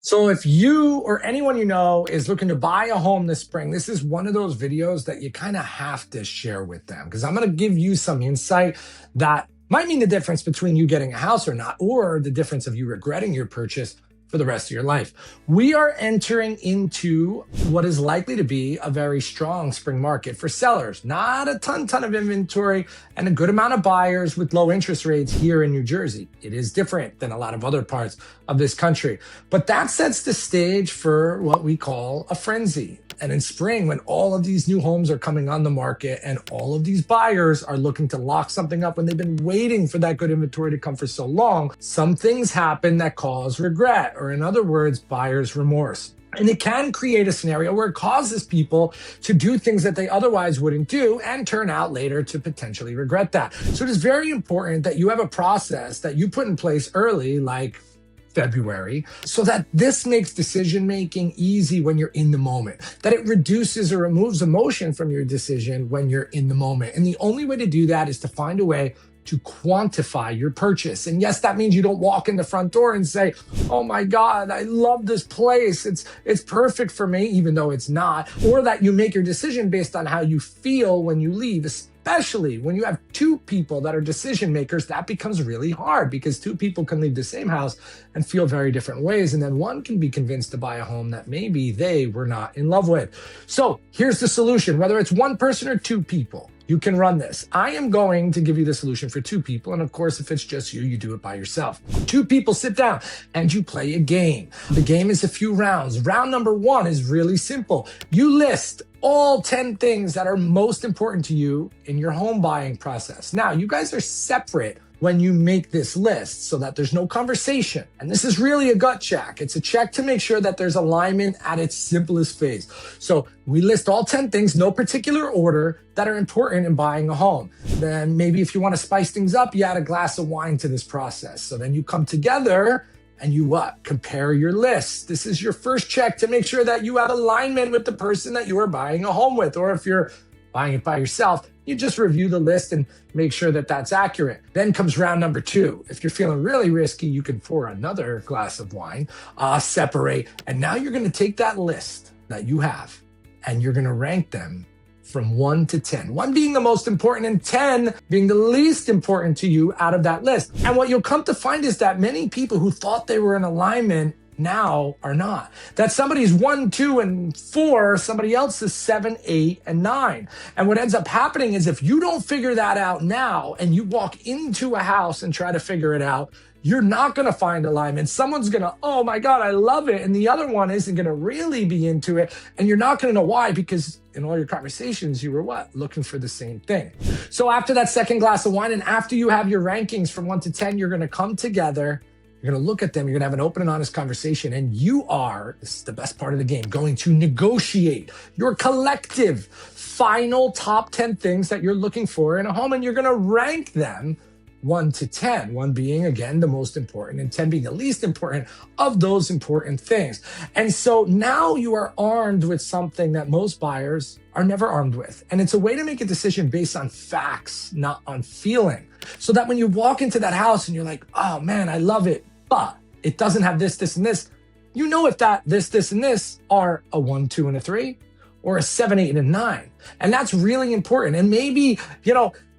So if you or anyone you know is looking to buy a home this spring, this is one of those videos that you kind of have to share with them because I'm going to give you some insight that might mean the difference between you getting a house or not, or the difference of you regretting your purchase for the rest of your life. We are entering into what is likely to be a very strong spring market for sellers. Not a ton of inventory and a good amount of buyers with low interest rates here in New Jersey. It is different than a lot of other parts of this country. But that sets the stage for what we call a frenzy. And in spring, when all of these new homes are coming on the market and all of these buyers are looking to lock something up when they've been waiting for that good inventory to come for so long, some things happen that cause regret, or in other words, buyer's remorse. And it can create a scenario where it causes people to do things that they otherwise wouldn't do and turn out later to potentially regret that. So it is very important that you have a process that you put in place early, like February, so that this makes decision-making easy when you're in the moment, that it reduces or removes emotion from your decision when you're in the moment. And the only way to do that is to find a way to quantify your purchase. And yes, that means you don't walk in the front door and say, oh my God, I love this place. It's perfect for me, even though it's not. Or that you make your decision based on how you feel when you leave, especially when you have two people that are decision makers. That becomes really hard because two people can leave the same house and feel very different ways. And then one can be convinced to buy a home that maybe they were not in love with. So here's the solution. Whether it's one person or two people, you can run this. I am going to give you the solution for two people. And of course, if it's just you, you do it by yourself. Two people sit down and you play a game. The game is a few rounds. Round number one is really simple. You list all 10 things that are most important to you in your home buying process. Now, you guys are separate when you make this list so that there's no conversation. And this is really a gut check. It's a check to make sure that there's alignment at its simplest phase. So we list all 10 things, no particular order, that are important in buying a home. Then maybe if you want to spice things up, you add a glass of wine to this process. So then you come together and you what? Compare your list. This is your first check to make sure that you have alignment with the person that you are buying a home with. Or if you're buying it by yourself, you just review the list and make sure that that's accurate. Then comes round number two. If you're feeling really risky, you can pour another glass of wine, separate. And now you're going to take that list that you have and you're going to rank them from 1 to 10. 1 being the most important and 10 being the least important to you out of that list. And what you'll come to find is that many people who thought they were in alignment now are not. That somebody's 1, 2, and 4, somebody else is 7, 8, and 9. And what ends up happening is if you don't figure that out now and you walk into a house and try to figure it out, you're not going to find alignment. Someone's going to, oh my God, I love it. And the other one isn't going to really be into it. And you're not going to know why, because in all your conversations, you were what? Looking for the same thing. So after that second glass of wine and after you have your rankings from 1 to 10, you're going to come together. You're going to look at them. You're going to have an open and honest conversation. And you are, this is the best part of the game, going to negotiate your collective final top 10 things that you're looking for in a home. And you're going to rank them 1 to 10, 1 being, again, the most important and 10 being the least important of those important things. And so now you are armed with something that most buyers are never armed with. And it's a way to make a decision based on facts, not on feeling. So that when you walk into that house and you're like, oh man, I love it, but it doesn't have this, this, and this, you know if that this, and this are a 1, 2, and a 3, or a 7, 8, and a 9. And that's really important. And maybe,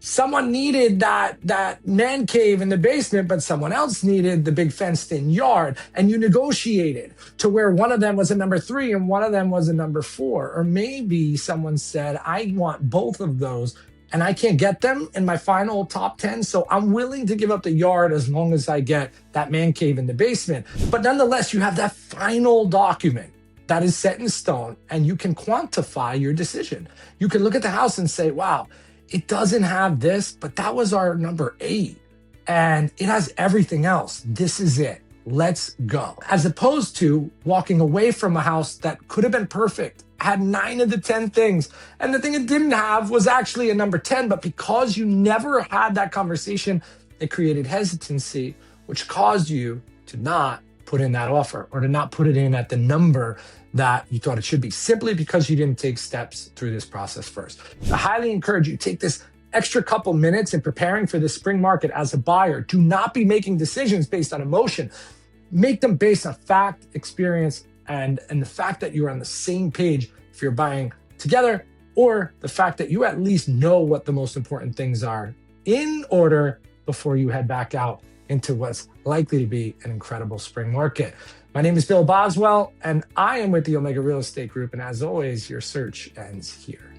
someone needed that man cave in the basement, but someone else needed the big fenced-in yard. And you negotiated to where one of them was a number 3 and one of them was a number 4. Or maybe someone said, I want both of those and I can't get them in my final top 10. So I'm willing to give up the yard as long as I get that man cave in the basement. But nonetheless, you have that final document that is set in stone and you can quantify your decision. You can look at the house and say, wow, it doesn't have this, but that was our number 8 and it has everything else. This is it. Let's go. As opposed to walking away from a house that could have been perfect, had 9 of the 10 things, and the thing it didn't have was actually a number 10, but because you never had that conversation, it created hesitancy, which caused you to not put in that offer or to not put it in at the number that you thought it should be, simply because you didn't take steps through this process first. I highly encourage you to take this extra couple minutes in preparing for the spring market as a buyer. Do not be making decisions based on emotion. make them based on fact, experience, and the fact that you're on the same page if you're buying together, or the fact that you at least know what the most important things are in order before you head back out into what's likely to be an incredible spring market. My name is Bill Boswell, and I am with the Omega Real Estate Group. And as always, your search ends here.